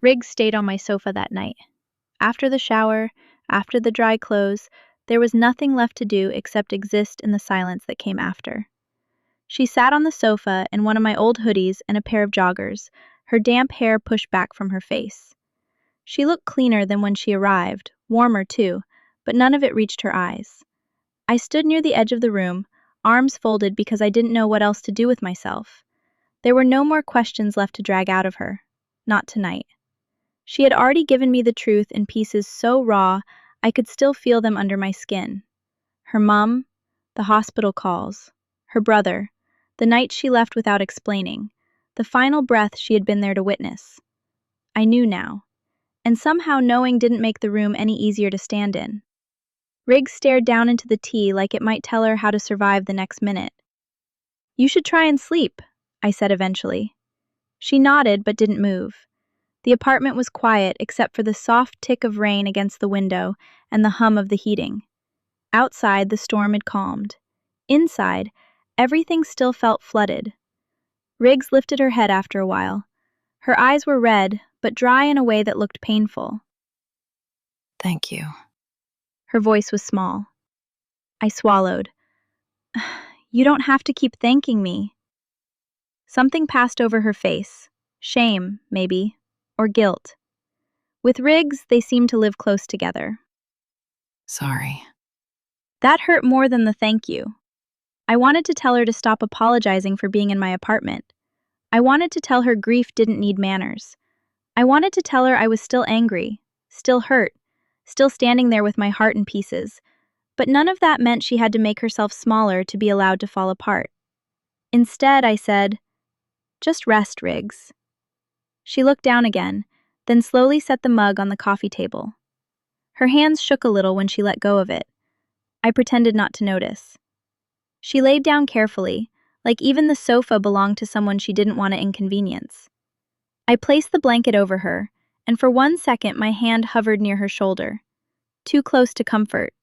Riggs stayed on my sofa that night. After the shower, after the dry clothes, there was nothing left to do except exist in the silence that came after. She sat on the sofa in one of my old hoodies and a pair of joggers, her damp hair pushed back from her face. She looked cleaner than when she arrived, warmer too, but none of it reached her eyes. I stood near the edge of the room, arms folded because I didn't know what else to do with myself. There were no more questions left to drag out of her. Not tonight. She had already given me the truth in pieces so raw I could still feel them under my skin. Her mum, the hospital calls, her brother, the night she left without explaining, the final breath she had been there to witness. I knew now, and somehow knowing didn't make the room any easier to stand in. Riggs stared down into the tea like it might tell her how to survive the next minute. "You should try and sleep," I said eventually. She nodded but didn't move. The apartment was quiet except for the soft tick of rain against the window and the hum of the heating. Outside, the storm had calmed. Inside, everything still felt flooded. Riggs lifted her head after a while. Her eyes were red, but dry in a way that looked painful. "Thank you." Her voice was small. I swallowed. "You don't have to keep thanking me." Something passed over her face. Shame, maybe, or guilt. With Riggs, they seemed to live close together. "Sorry." That hurt more than the thank you. I wanted to tell her to stop apologizing for being in my apartment. I wanted to tell her grief didn't need manners. I wanted to tell her I was still angry, still hurt, still standing there with my heart in pieces. But none of that meant she had to make herself smaller to be allowed to fall apart. Instead, I said, "Just rest, Riggs." She looked down again, then slowly set the mug on the coffee table. Her hands shook a little when she let go of it. I pretended not to notice. She laid down carefully, like even the sofa belonged to someone she didn't want to inconvenience. I placed the blanket over her, and for 1 second my hand hovered near her shoulder. Too close to comfort,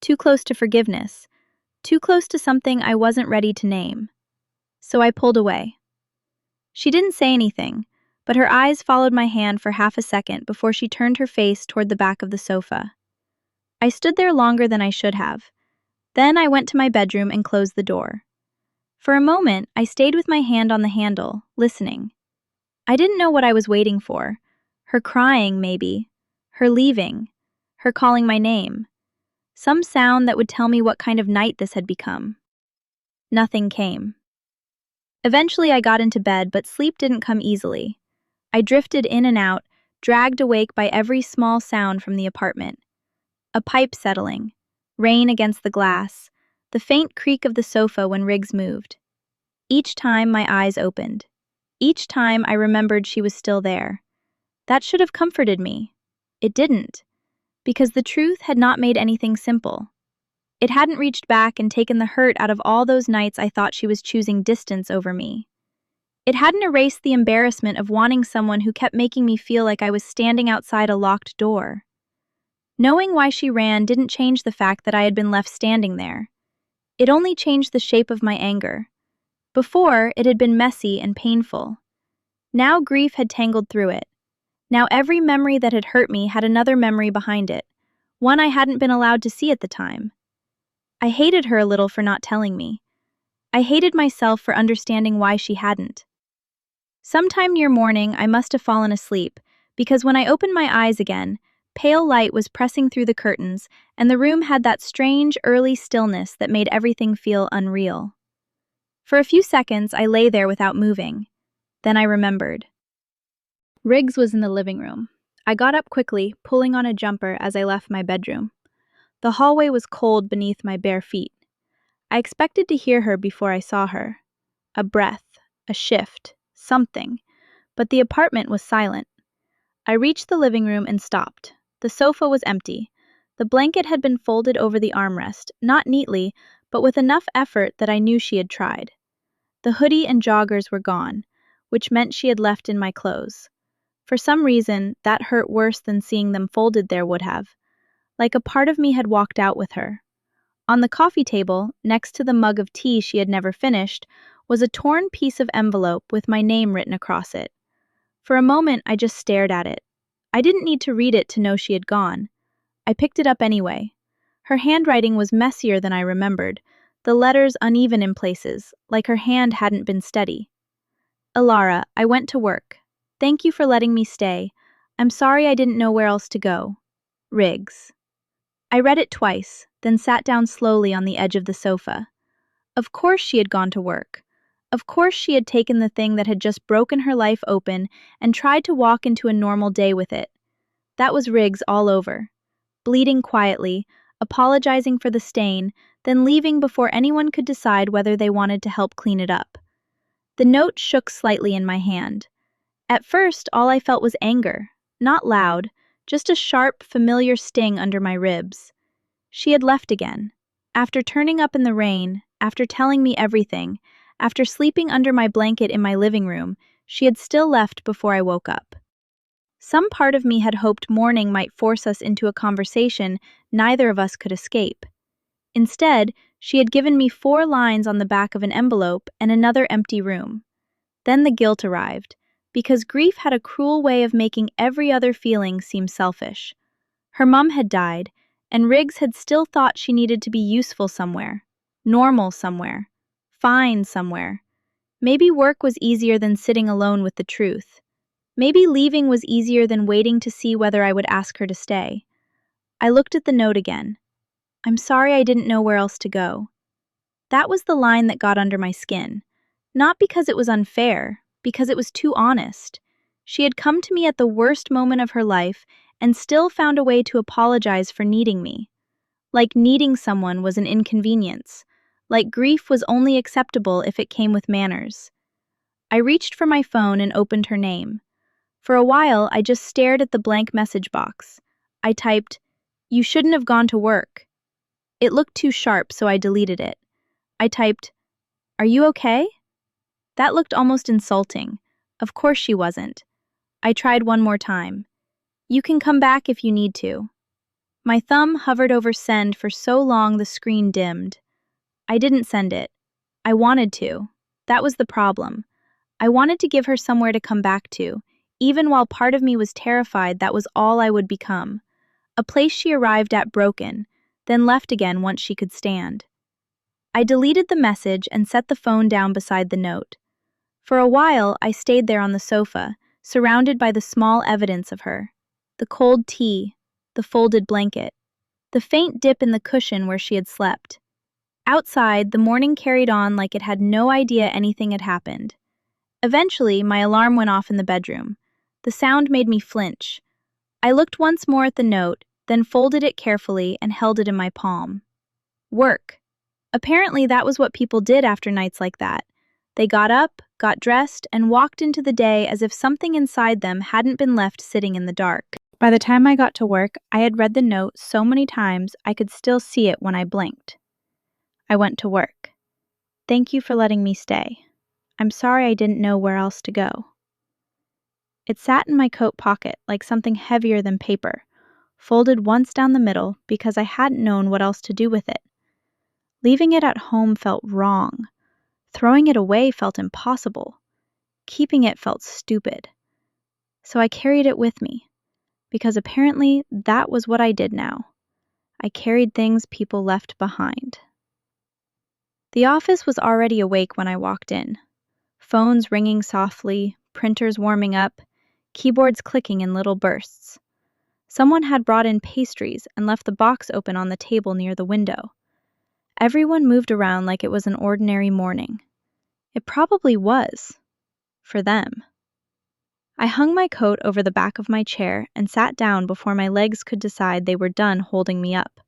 too close to forgiveness, too close to something I wasn't ready to name. So I pulled away. She didn't say anything, but her eyes followed my hand for half a second before she turned her face toward the back of the sofa. I stood there longer than I should have. Then I went to my bedroom and closed the door. For a moment, I stayed with my hand on the handle, listening. I didn't know what I was waiting for. Her crying, maybe. Her leaving. Her calling my name. Some sound that would tell me what kind of night this had become. Nothing came. Eventually I got into bed, but sleep didn't come easily. I drifted in and out, dragged awake by every small sound from the apartment. A pipe settling, rain against the glass, the faint creak of the sofa when Riggs moved. Each time my eyes opened. Each time I remembered she was still there. That should have comforted me. It didn't, because the truth had not made anything simple. It hadn't reached back and taken the hurt out of all those nights I thought she was choosing distance over me. It hadn't erased the embarrassment of wanting someone who kept making me feel like I was standing outside a locked door. Knowing why she ran didn't change the fact that I had been left standing there. It only changed the shape of my anger. Before, it had been messy and painful. Now grief had tangled through it. Now every memory that had hurt me had another memory behind it, one I hadn't been allowed to see at the time. I hated her a little for not telling me. I hated myself for understanding why she hadn't. Sometime near morning, I must have fallen asleep, because when I opened my eyes again, pale light was pressing through the curtains, and the room had that strange, early stillness that made everything feel unreal. For a few seconds, I lay there without moving. Then I remembered. Riggs was in the living room. I got up quickly, pulling on a jumper as I left my bedroom. The hallway was cold beneath my bare feet. I expected to hear her before I saw her. A breath, a shift, something. But the apartment was silent. I reached the living room and stopped. The sofa was empty. The blanket had been folded over the armrest, not neatly, but with enough effort that I knew she had tried. The hoodie and joggers were gone, which meant she had left in my clothes. For some reason, that hurt worse than seeing them folded there would have. Like a part of me had walked out with her. On the coffee table, next to the mug of tea she had never finished, was a torn piece of envelope with my name written across it. For a moment, I just stared at it. I didn't need to read it to know she had gone. I picked it up anyway. Her handwriting was messier than I remembered, the letters uneven in places, like her hand hadn't been steady. Elara, I went to work. Thank you for letting me stay. I'm sorry I didn't know where else to go. Rigz. I read it twice, then sat down slowly on the edge of the sofa. Of course she had gone to work. Of course she had taken the thing that had just broken her life open and tried to walk into a normal day with it. That was Riggs all over. Bleeding quietly, apologizing for the stain, then leaving before anyone could decide whether they wanted to help clean it up. The note shook slightly in my hand. At first, all I felt was anger, not loud, just a sharp, familiar sting under my ribs. She had left again. After turning up in the rain, after telling me everything, after sleeping under my blanket in my living room, she had still left before I woke up. Some part of me had hoped morning might force us into a conversation neither of us could escape. Instead, she had given me 4 lines on the back of an envelope and another empty room. Then the guilt arrived, because grief had a cruel way of making every other feeling seem selfish. Her mum had died, and Riggs had still thought she needed to be useful somewhere, normal somewhere, fine somewhere. Maybe work was easier than sitting alone with the truth. Maybe leaving was easier than waiting to see whether I would ask her to stay. I looked at the note again. I'm sorry I didn't know where else to go. That was the line that got under my skin. Not because it was unfair, because it was too honest. She had come to me at the worst moment of her life and still found a way to apologize for needing me. Like needing someone was an inconvenience. Like grief was only acceptable if it came with manners. I reached for my phone and opened her name. For a while, I just stared at the blank message box. I typed, "You shouldn't have gone to work." It looked too sharp, so I deleted it. I typed, "Are you okay?" That looked almost insulting. Of course she wasn't. I tried one more time. "You can come back if you need to." My thumb hovered over send for so long the screen dimmed. I didn't send it. I wanted to. That was the problem. I wanted to give her somewhere to come back to, even while part of me was terrified that was all I would become. A place she arrived at broken, then left again once she could stand. I deleted the message and set the phone down beside the note. For a while, I stayed there on the sofa, surrounded by the small evidence of her. The cold tea, the folded blanket, the faint dip in the cushion where she had slept. Outside, the morning carried on like it had no idea anything had happened. Eventually, my alarm went off in the bedroom. The sound made me flinch. I looked once more at the note, then folded it carefully and held it in my palm. Work. Apparently, that was what people did after nights like that. They got up, got dressed, and walked into the day as if something inside them hadn't been left sitting in the dark. By the time I got to work, I had read the note so many times I could still see it when I blinked. I went to work. Thank you for letting me stay. I'm sorry I didn't know where else to go. It sat in my coat pocket like something heavier than paper, folded once down the middle because I hadn't known what else to do with it. Leaving it at home felt wrong. Throwing it away felt impossible. Keeping it felt stupid. So I carried it with me, because apparently that was what I did now. I carried things people left behind. The office was already awake when I walked in. Phones ringing softly, printers warming up, keyboards clicking in little bursts. Someone had brought in pastries and left the box open on the table near the window. Everyone moved around like it was an ordinary morning. It probably was. For them. I hung my coat over the back of my chair and sat down before my legs could decide they were done holding me up.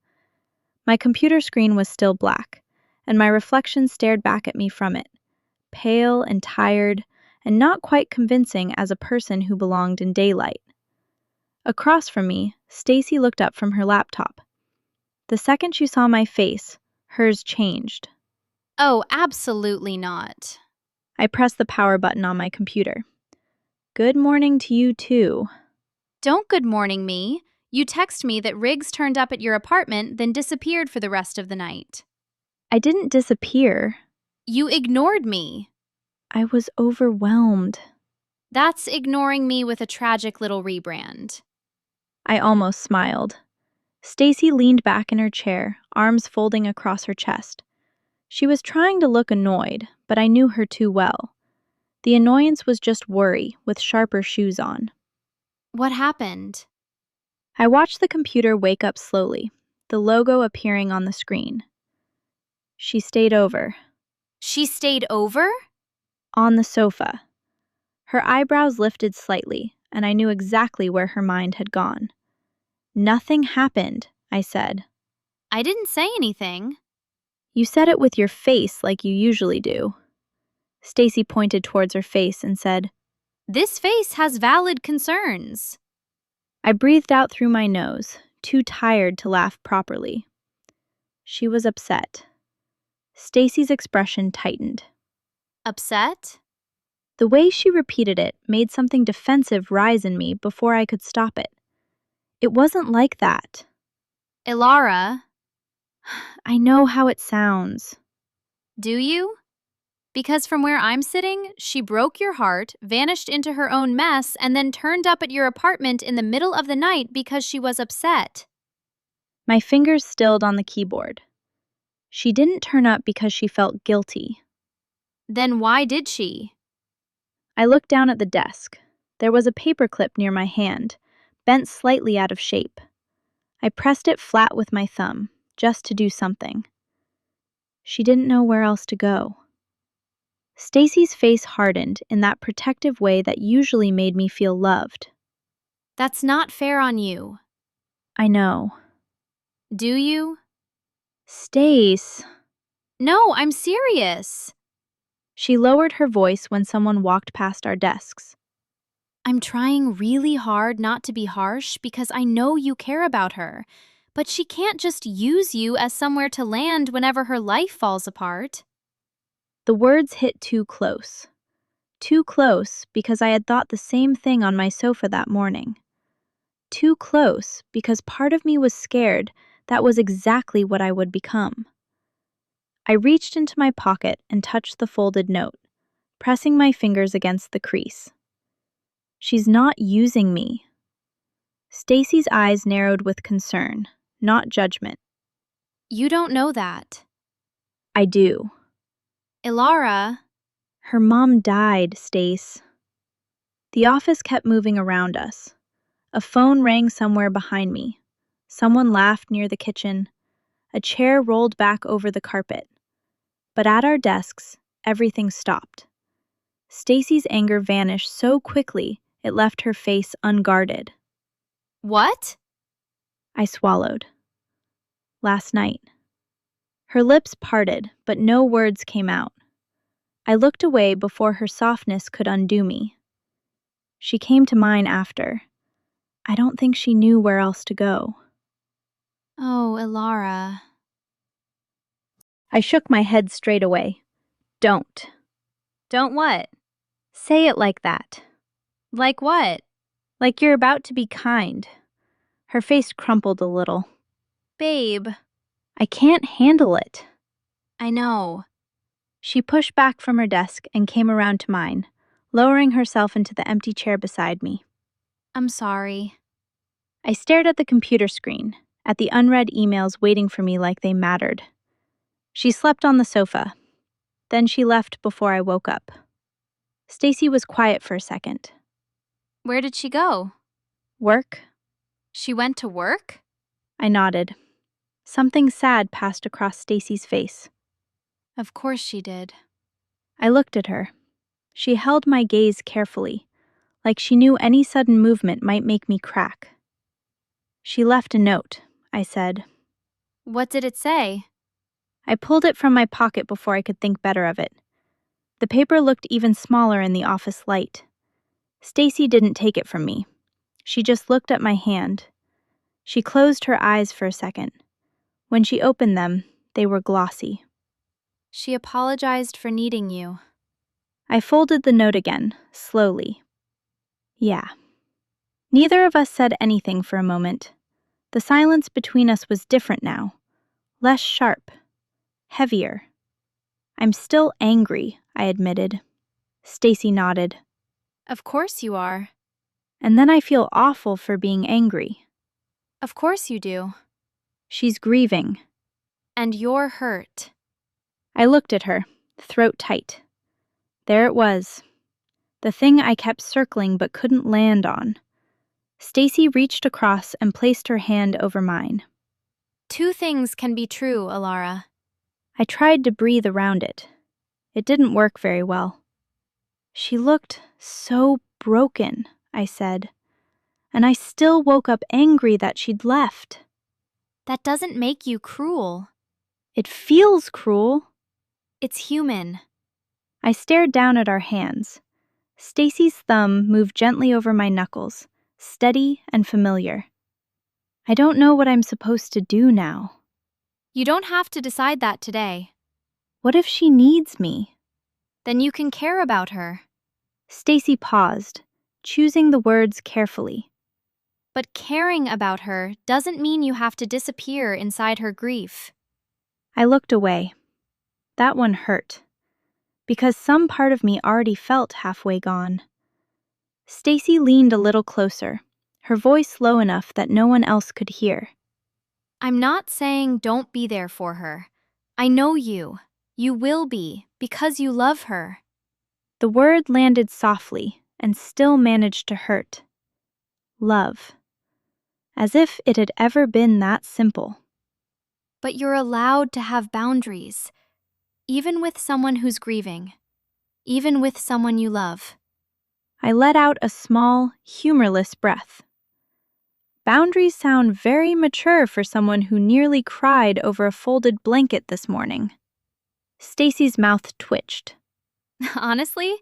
My computer screen was still black, and my reflection stared back at me from it, pale and tired, and not quite convincing as a person who belonged in daylight. Across from me, Stacy looked up from her laptop. The second she saw my face, hers changed. Oh, absolutely not. I pressed the power button on my computer. Good morning to you too. Don't good morning me. You text me that Riggs turned up at your apartment, then disappeared for the rest of the night. I didn't disappear. You ignored me. I was overwhelmed. That's ignoring me with a tragic little rebrand. I almost smiled. Stacy leaned back in her chair, arms folding across her chest. She was trying to look annoyed, but I knew her too well. The annoyance was just worry, with sharper shoes on. What happened? I watched the computer wake up slowly, the logo appearing on the screen. She stayed over, She stayed over? on the sofa. Her eyebrows lifted slightly, and I knew exactly where her mind had gone. Nothing happened, I said. I didn't say anything. You said it with your face like you usually do. Stacy pointed towards her face and said, This face has valid concerns. I breathed out through my nose, too tired to laugh properly. She was upset. Stacy's expression tightened. Upset? The way she repeated it made something defensive rise in me before I could stop it. It wasn't like that. Elara, I know how it sounds. do you? Because from where I'm sitting, she broke your heart, vanished into her own mess, and then turned up at your apartment in the middle of the night because she was upset. My fingers stilled on the keyboard. She didn't turn up because she felt guilty. Then why did she? I looked down at the desk. There was a paperclip near my hand, bent slightly out of shape. I pressed it flat with my thumb, just to do something. She didn't know where else to go. Stacy's face hardened in that protective way that usually made me feel loved. That's not fair on you. I know. Do you? Stace. No, I'm serious. She lowered her voice when someone walked past our desks. I'm trying really hard not to be harsh because I know you care about her, but she can't just use you as somewhere to land whenever her life falls apart. The words hit too close. Too close because I had thought the same thing on my sofa that morning. Too close because part of me was scared that was exactly what I would become. I reached into my pocket and touched the folded note, pressing my fingers against the crease. She's not using me. Stacy's eyes narrowed with concern, not judgment. You don't know that. I do. Elara, Her mom died, Stace. The office kept moving around us. A phone rang somewhere behind me. Someone laughed near the kitchen. A chair rolled back over the carpet. But at our desks, everything stopped. Stacy's anger vanished so quickly it left her face unguarded. what? I swallowed. Last night. Her lips parted, but no words came out. I looked away before her softness could undo me. She came to mine after. I don't think she knew where else to go. Oh, Elara. I shook my head straight away. Don't. Don't what? Say it like that. Like what? Like you're about to be kind. Her face crumpled a little. Babe, I can't handle it. I know. She pushed back from her desk and came around to mine, lowering herself into the empty chair beside me. I'm sorry. I stared at the computer screen, at the unread emails waiting for me like they mattered. She slept on the sofa. Then she left before I woke up. Stacy was quiet for a second. Where did she go? Work? She went to work? I nodded. Something sad passed across Stacy's face. Of course she did. I looked at her. She held my gaze carefully, like she knew any sudden movement might make me crack. She left a note, I said. What did it say? I pulled it from my pocket before I could think better of it. The paper looked even smaller in the office light. Stacy didn't take it from me. She just looked at my hand. She closed her eyes for a second. When she opened them, they were glossy. She apologized for needing you. I folded the note again, slowly. Yeah. Neither of us said anything for a moment. The silence between us was different now. Less sharp. Heavier. I'm still angry, I admitted. Stacy nodded. Of course you are. And then I feel awful for being angry. Of course you do. She's grieving. And you're hurt. I looked at her, throat tight. There it was. The thing I kept circling but couldn't land on. Stacy reached across and placed her hand over mine. Two things can be true, Elara. I tried to breathe around it. It didn't work very well. She looked so broken, I said, and I still woke up angry that she'd left. That doesn't make you cruel. It feels cruel. It's human. I stared down at our hands. Stacy's thumb moved gently over my knuckles, steady and familiar. I don't know what I'm supposed to do now. You don't have to decide that today. What if she needs me? Then you can care about her. Stacy paused, choosing the words carefully. But caring about her doesn't mean you have to disappear inside her grief. I looked away. That one hurt, because some part of me already felt halfway gone. Stacy leaned a little closer, her voice low enough that no one else could hear. I'm not saying don't be there for her. I know you. You will be, because you love her. The word landed softly and still managed to hurt. Love. As if it had ever been that simple. But you're allowed to have boundaries, even with someone who's grieving, even with someone you love. I let out a small, humorless breath. Boundaries sound very mature for someone who nearly cried over a folded blanket this morning. Stacy's mouth twitched. Honestly,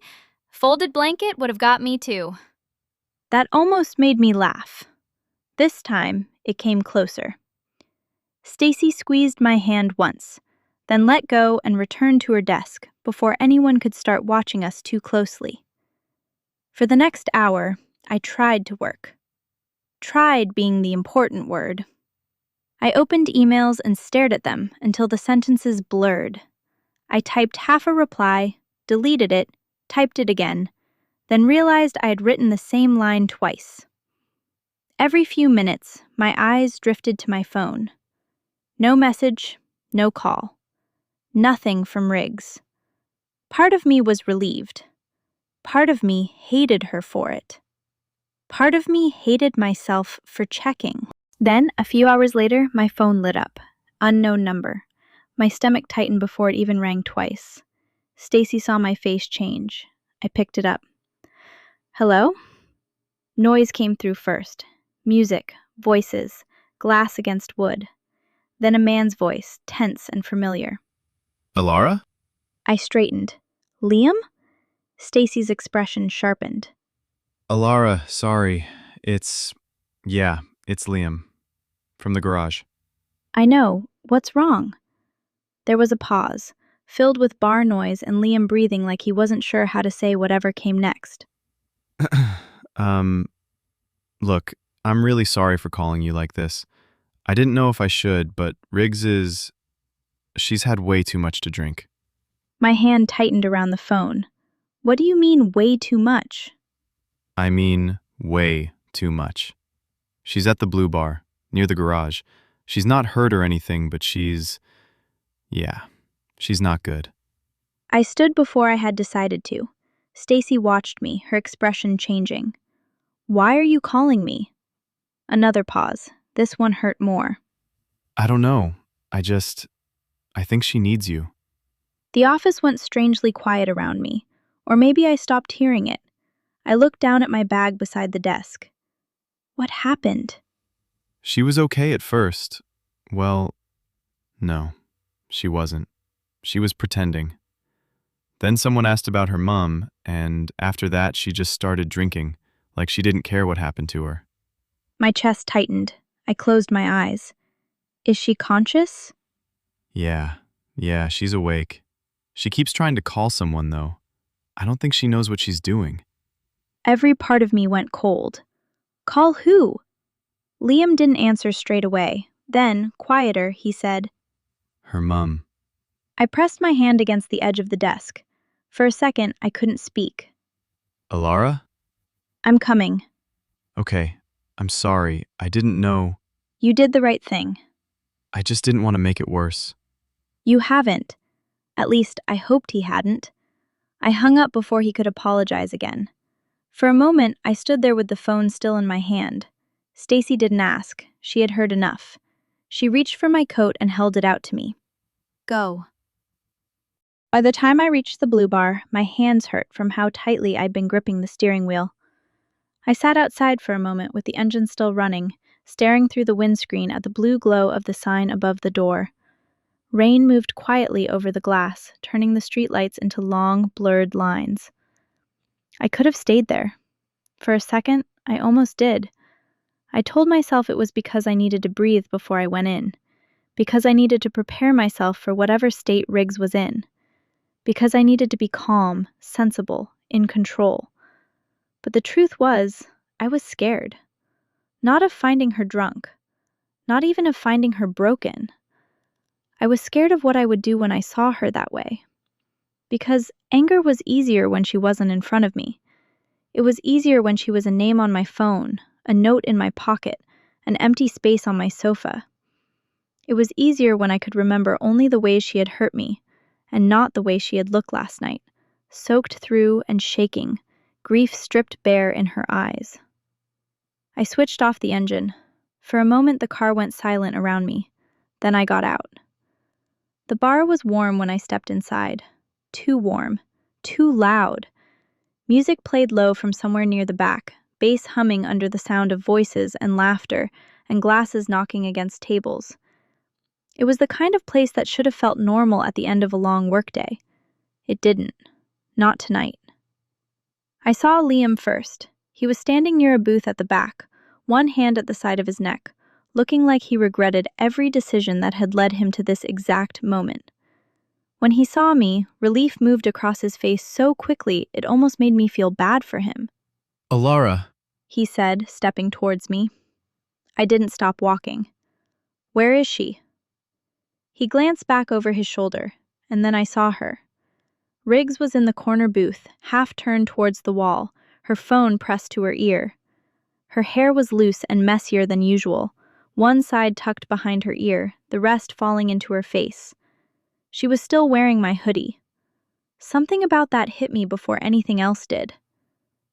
folded blanket would have got me too. That almost made me laugh. This time, it came closer. Stacy squeezed my hand once, then let go and returned to her desk before anyone could start watching us too closely. For the next hour, I tried to work. Tried being the important word. I opened emails and stared at them until the sentences blurred. I typed half a reply, deleted it, typed it again, then realized I had written the same line twice. Every few minutes, my eyes drifted to my phone. No message, no call. Nothing from Rigz. Part of me was relieved. Part of me hated her for it. Part of me hated myself for checking. Then, a few hours later, my phone lit up. Unknown number. My stomach tightened before it even rang twice. Stacy saw my face change. I picked it up. Hello? Noise came through first. Music, voices, glass against wood. Then a man's voice, tense and familiar. Elara? I straightened. Liam? Stacy's expression sharpened. Elara, sorry. It's Liam. From the garage. I know. What's wrong? There was a pause, filled with bar noise and Liam breathing like he wasn't sure how to say whatever came next. Look, I'm really sorry for calling you like this. I didn't know if I should, but she's had way too much to drink. My hand tightened around the phone. What do you mean, way too much? I mean, way too much. She's at the Blue Bar, near the garage. She's not hurt or anything, but she's not good. I stood before I had decided to. Stacy watched me, her expression changing. Why are you calling me? Another pause. This one hurt more. I don't know. I think she needs you. The office went strangely quiet around me, or maybe I stopped hearing it. I looked down at my bag beside the desk. What happened? She was okay at first. Well, no, she wasn't. She was pretending. Then someone asked about her mom, and after that she just started drinking, like she didn't care what happened to her. My chest tightened. I closed my eyes. Is she conscious? Yeah, she's awake. She keeps trying to call someone, though. I don't think she knows what she's doing. Every part of me went cold. Call who? Liam didn't answer straight away. Then, quieter, he said, Her mom. I pressed my hand against the edge of the desk. For a second, I couldn't speak. Elara? I'm coming. Okay, I'm sorry. I didn't know. You did the right thing. I just didn't want to make it worse. You haven't. At least, I hoped he hadn't. I hung up before he could apologize again. For a moment, I stood there with the phone still in my hand. Stacy didn't ask. She had heard enough. She reached for my coat and held it out to me. Go. By the time I reached the blue bar, my hands hurt from how tightly I'd been gripping the steering wheel. I sat outside for a moment with the engine still running, staring through the windscreen at the blue glow of the sign above the door. Rain moved quietly over the glass, turning the streetlights into long, blurred lines. I could have stayed there. For a second, I almost did. I told myself it was because I needed to breathe before I went in, because I needed to prepare myself for whatever state Rigz was in, because I needed to be calm, sensible, in control. But the truth was, I was scared. Not of finding her drunk, not even of finding her broken. I was scared of what I would do when I saw her that way. Because anger was easier when she wasn't in front of me. It was easier when she was a name on my phone, a note in my pocket, an empty space on my sofa. It was easier when I could remember only the ways she had hurt me, and not the way she had looked last night, soaked through and shaking, grief stripped bare in her eyes. I switched off the engine. For a moment the car went silent around me. Then I got out. The bar was warm when I stepped inside. Too warm. Too loud. Music played low from somewhere near the back, bass humming under the sound of voices and laughter and glasses knocking against tables. It was the kind of place that should have felt normal at the end of a long workday. It didn't. Not tonight. I saw Liam first. He was standing near a booth at the back, one hand at the side of his neck, looking like he regretted every decision that had led him to this exact moment. When he saw me, relief moved across his face so quickly it almost made me feel bad for him. Elara, He said, stepping towards me. I didn't stop walking. Where is she? He glanced back over his shoulder, and then I saw her. Rigz was in the corner booth, half turned towards the wall, her phone pressed to her ear. Her hair was loose and messier than usual, one side tucked behind her ear, the rest falling into her face. She was still wearing my hoodie. Something about that hit me before anything else did.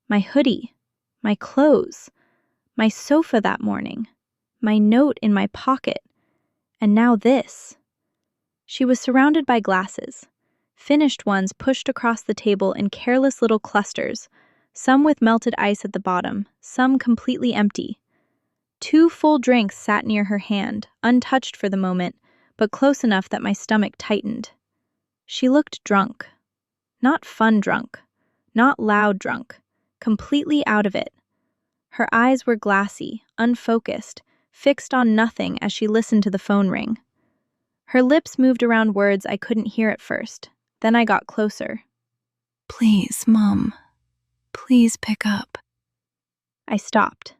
My hoodie, my clothes, my sofa that morning, my note in my pocket, and now this. She was surrounded by glasses, finished ones pushed across the table in careless little clusters, some with melted ice at the bottom, some completely empty. 2 full drinks sat near her hand, untouched for the moment, but close enough that my stomach tightened. She looked drunk. Not fun drunk. Not loud drunk. Completely out of it. Her eyes were glassy, unfocused, fixed on nothing as she listened to the phone ring. Her lips moved around words I couldn't hear at first. Then I got closer. Please, Mom. Please pick up. I stopped.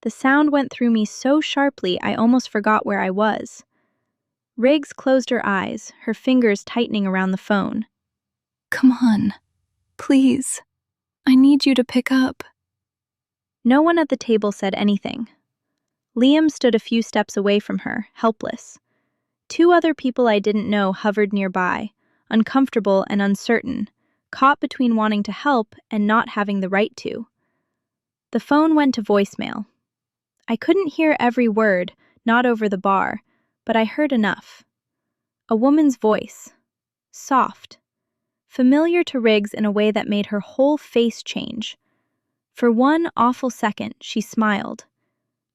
The sound went through me so sharply I almost forgot where I was. Rigz closed her eyes, her fingers tightening around the phone. Come on. Please. I need you to pick up. No one at the table said anything. Liam stood a few steps away from her, helpless. 2 other people I didn't know hovered nearby, uncomfortable and uncertain, caught between wanting to help and not having the right to. The phone went to voicemail. I couldn't hear every word, not over the bar, but I heard enough. A woman's voice. Soft. Familiar to Rigz in a way that made her whole face change. For one awful second, she smiled.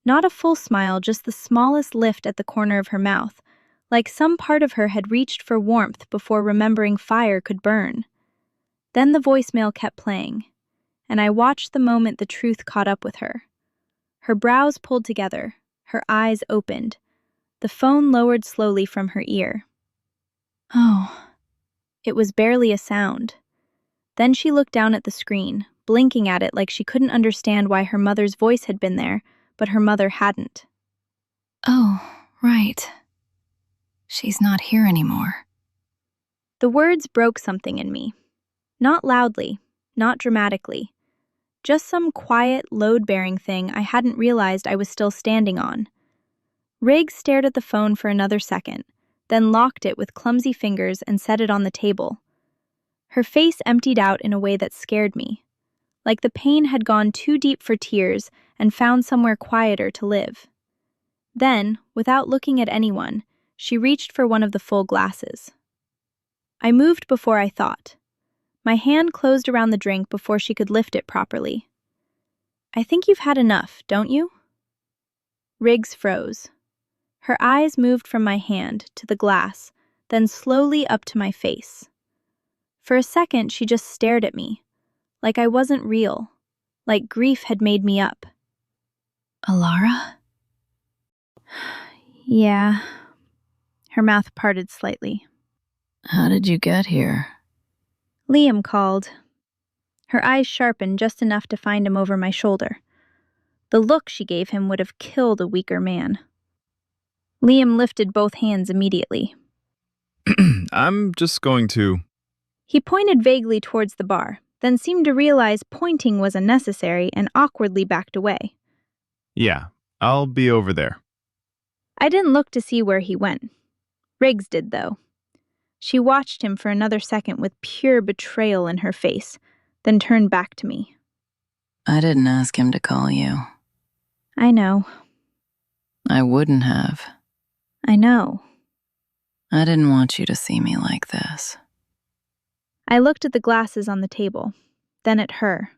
Not a full smile, just the smallest lift at the corner of her mouth, like some part of her had reached for warmth before remembering fire could burn. Then the voicemail kept playing, and I watched the moment the truth caught up with her. Her brows pulled together, her eyes opened. The phone lowered slowly from her ear. Oh. It was barely a sound. Then she looked down at the screen, blinking at it like she couldn't understand why her mother's voice had been there, but her mother hadn't. Oh, right. She's not here anymore. The words broke something in me. Not loudly, not dramatically. just some quiet, load-bearing thing I hadn't realized I was still standing on. Rigz stared at the phone for another second, then locked it with clumsy fingers and set it on the table. Her face emptied out in a way that scared me, like the pain had gone too deep for tears and found somewhere quieter to live. Then, without looking at anyone, she reached for one of the full glasses. I moved before I thought. My hand closed around the drink before she could lift it properly. "I think you've had enough, don't you?" Rigz froze. Her eyes moved from my hand to the glass, then slowly up to my face. For a second, she just stared at me, like I wasn't real, like grief had made me up. Elara? Yeah. Her mouth parted slightly. How did you get here? Liam called. Her eyes sharpened just enough to find him over my shoulder. The look she gave him would have killed a weaker man. Liam lifted both hands immediately. I'm just going to... He pointed vaguely towards the bar, then seemed to realize pointing was unnecessary and awkwardly backed away. Yeah, I'll be over there. I didn't look to see where he went. Rigz did, though. She watched him for another second with pure betrayal in her face, then turned back to me. I didn't ask him to call you. I know. I wouldn't have. I know. I didn't want you to see me like this. I looked at the glasses on the table, then at her.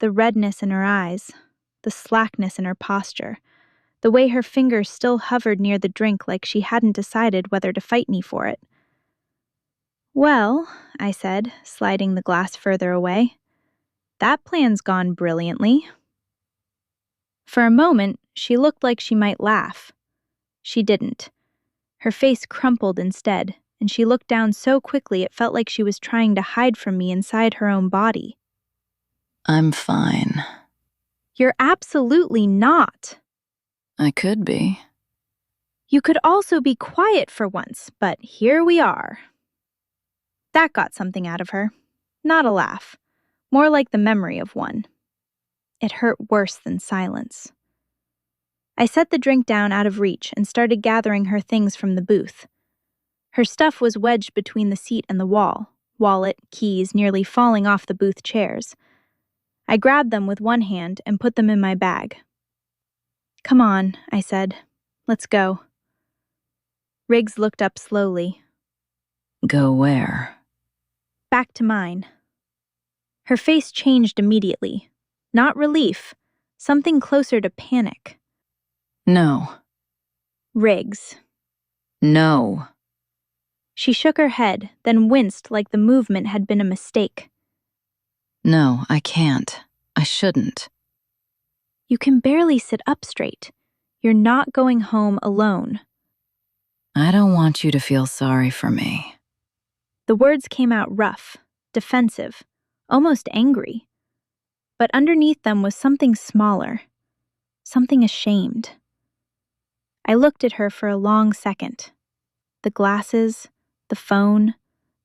The redness in her eyes, the slackness in her posture, the way her fingers still hovered near the drink like she hadn't decided whether to fight me for it. "Well," I said, sliding the glass further away, "that plan's gone brilliantly." For a moment, she looked like she might laugh. She didn't. Her face crumpled instead, and she looked down so quickly it felt like she was trying to hide from me inside her own body. I'm fine. "You're absolutely not. I could be. You could also be quiet for once, but here we are." That got something out of her. Not a laugh. More like the memory of one. It hurt worse than silence. I set the drink down out of reach and started gathering her things from the booth. Her stuff was wedged between the seat and the wall, wallet, keys nearly falling off the booth chairs. I grabbed them with one hand and put them in my bag. "Come on," I said. "Let's go." Rigz looked up slowly. Go where? Back to mine. Her face changed immediately. Not relief, something closer to panic. No. "Rigz." No. She shook her head, then winced like the movement had been a mistake. No, I can't. I shouldn't. "You can barely sit up straight. You're not going home alone." I don't want you to feel sorry for me. The words came out rough, defensive, almost angry. But underneath them was something smaller, something ashamed. I looked at her for a long second. The glasses, the phone,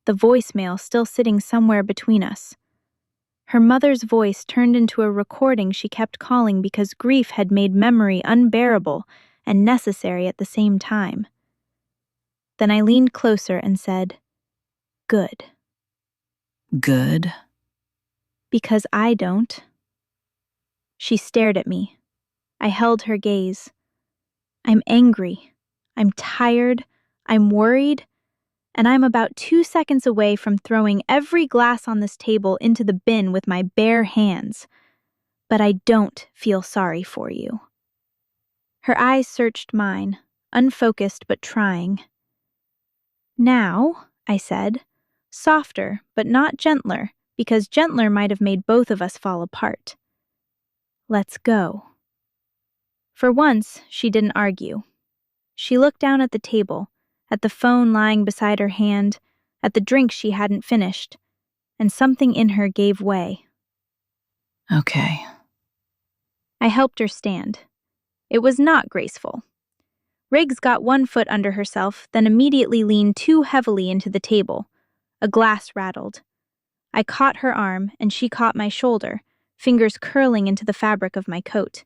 the voicemail still sitting somewhere between us. Her mother's voice turned into a recording she kept calling because grief had made memory unbearable and necessary at the same time. Then I leaned closer and said, "Good." Good? "Because I don't." She stared at me. I held her gaze. "I'm angry. I'm tired. I'm worried. And I'm about 2 seconds away from throwing every glass on this table into the bin with my bare hands. But I don't feel sorry for you." Her eyes searched mine, unfocused but trying. "Now," I said, softer but not gentler, because gentler might have made both of us fall apart. "Let's go." For once, she didn't argue. She looked down at the table, at the phone lying beside her hand, at the drink she hadn't finished, and something in her gave way. Okay. I helped her stand. It was not graceful. Rigz got one foot under herself, then immediately leaned too heavily into the table. A glass rattled. I caught her arm, and she caught my shoulder, fingers curling into the fabric of my coat.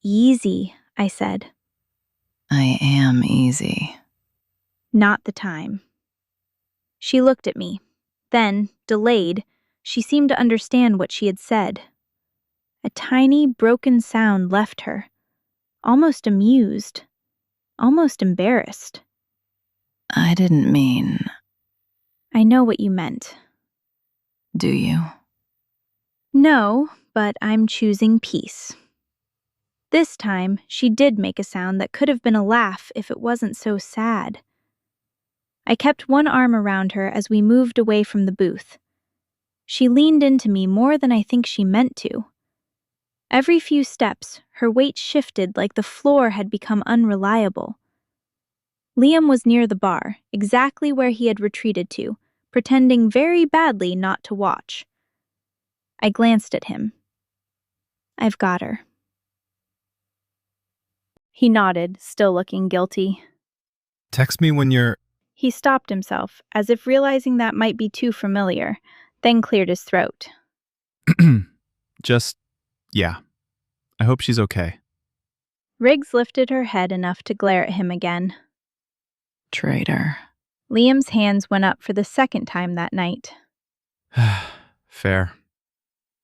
"Easy," I said. I am easy. "Not the time." She looked at me. Then, delayed, she seemed to understand what she had said. A tiny, broken sound left her, almost amused, almost embarrassed. I didn't mean, "I know what you meant." do you? "No, but I'm choosing peace." This time, she did make a sound that could have been a laugh if it wasn't so sad. I kept one arm around her as we moved away from the booth. She leaned into me more than I think she meant to. Every few steps, her weight shifted like the floor had become unreliable. Liam was near the bar, exactly where he had retreated to, pretending very badly not to watch. I glanced at him. "I've got her." He nodded, still looking guilty. Text me when you're... He stopped himself, as if realizing that might be too familiar, then cleared his throat. Just, yeah. I hope she's okay. Riggs lifted her head enough to glare at him again. Traitor. Liam's hands went up for the second time that night. Fair.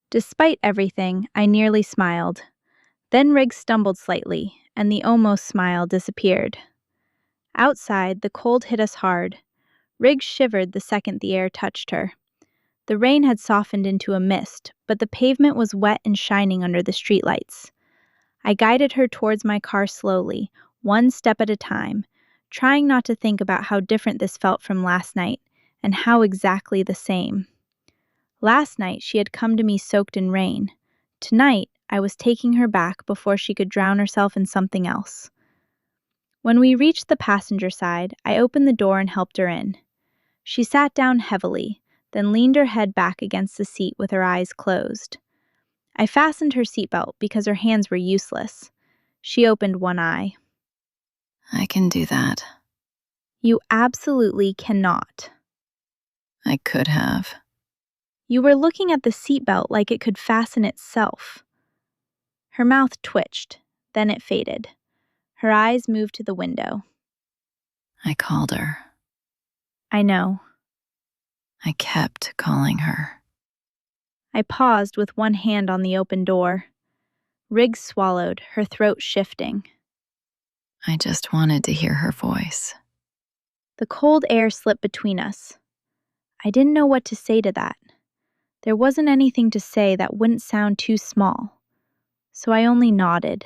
Despite everything, I nearly smiled. Then Riggs stumbled slightly, and the almost smile disappeared. Outside, the cold hit us hard. Riggs shivered the second the air touched her. The rain had softened into a mist, but the pavement was wet and shining under the streetlights. I guided her towards my car slowly, one step at a time, trying not to think about how different this felt from last night, and how exactly the same. Last night, she had come to me soaked in rain. Tonight, I was taking her back before she could drown herself in something else. When we reached the passenger side, I opened the door and helped her in. She sat down heavily, then leaned her head back against the seat with her eyes closed. I fastened her seatbelt because her hands were useless. She opened one eye. I can do that. "You absolutely cannot." I could have. "You were looking at the seatbelt like it could fasten itself." Her mouth twitched, then it faded. Her eyes moved to the window. I called her. "I know." I kept calling her. I paused with one hand on the open door. Riggs swallowed, her throat shifting. I just wanted to hear her voice. The cold air slipped between us. I didn't know what to say to that. There wasn't anything to say that wouldn't sound too small, so I only nodded.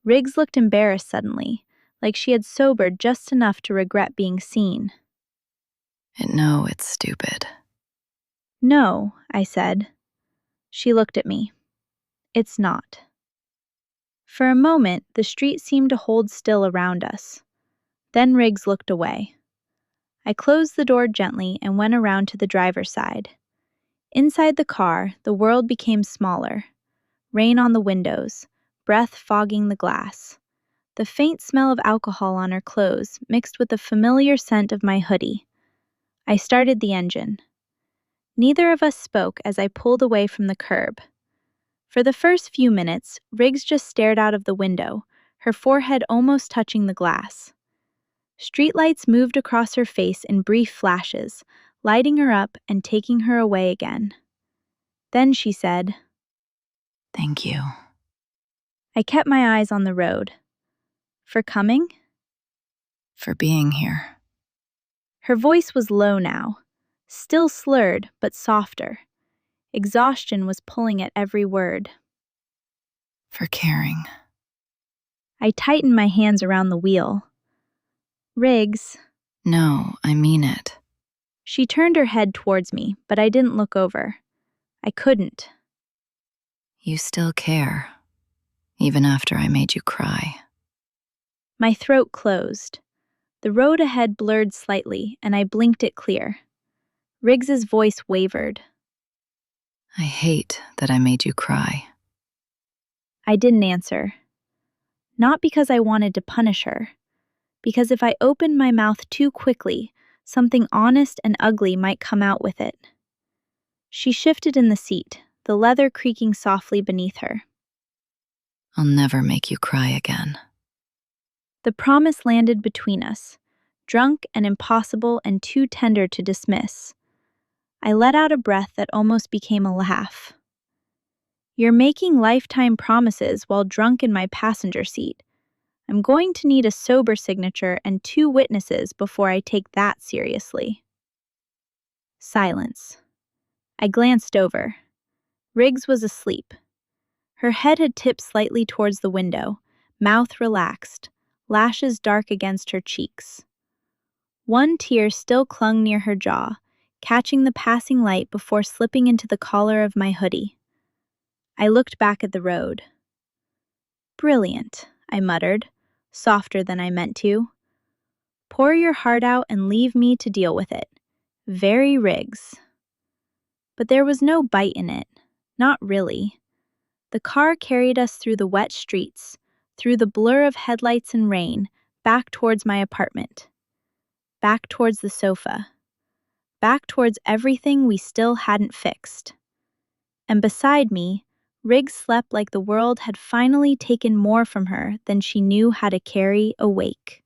Riggs looked embarrassed suddenly, like she had sobered just enough to regret being seen. No, it's stupid. "No," I said. She looked at me. "It's not." For a moment, the street seemed to hold still around us. Then Riggs looked away. I closed the door gently and went around to the driver's side. Inside the car, the world became smaller. Rain on the windows, breath fogging the glass. The faint smell of alcohol on her clothes mixed with the familiar scent of my hoodie. I started the engine. Neither of us spoke as I pulled away from the curb. For the first few minutes, Riggs just stared out of the window, her forehead almost touching the glass. Streetlights moved across her face in brief flashes, lighting her up and taking her away again. Then she said, Thank you. I kept my eyes on the road. "For coming?" For being here. Her voice was low now, still slurred but softer. Exhaustion was pulling at every word. For caring. I tightened my hands around the wheel. "Riggs." No, I mean it. She turned her head towards me, but I didn't look over. I couldn't. You still care, even after I made you cry. My throat closed. The road ahead blurred slightly, and I blinked it clear. Riggs's voice wavered. I hate that I made you cry. I didn't answer. Not because I wanted to punish her, because if I opened my mouth too quickly, something honest and ugly might come out with it. She shifted in the seat, the leather creaking softly beneath her. I'll never make you cry again. The promise landed between us, drunk and impossible and too tender to dismiss. I let out a breath that almost became a laugh. You're making lifetime promises while drunk in my passenger seat. I'm going to need a sober signature and 2 witnesses before I take that seriously. Silence. I glanced over. Rigz was asleep. Her head had tipped slightly towards the window, mouth relaxed, lashes dark against her cheeks. One tear still clung near her jaw, catching the passing light before slipping into the collar of my hoodie. I looked back at the road. Brilliant, I muttered, softer than I meant to. Pour your heart out and leave me to deal with it. Very Rigz. But there was no bite in it. Not really. The car carried us through the wet streets, through the blur of headlights and rain, back towards my apartment. Back towards the sofa. Back towards everything we still hadn't fixed. And beside me, Rigz slept like the world had finally taken more from her than she knew how to carry awake.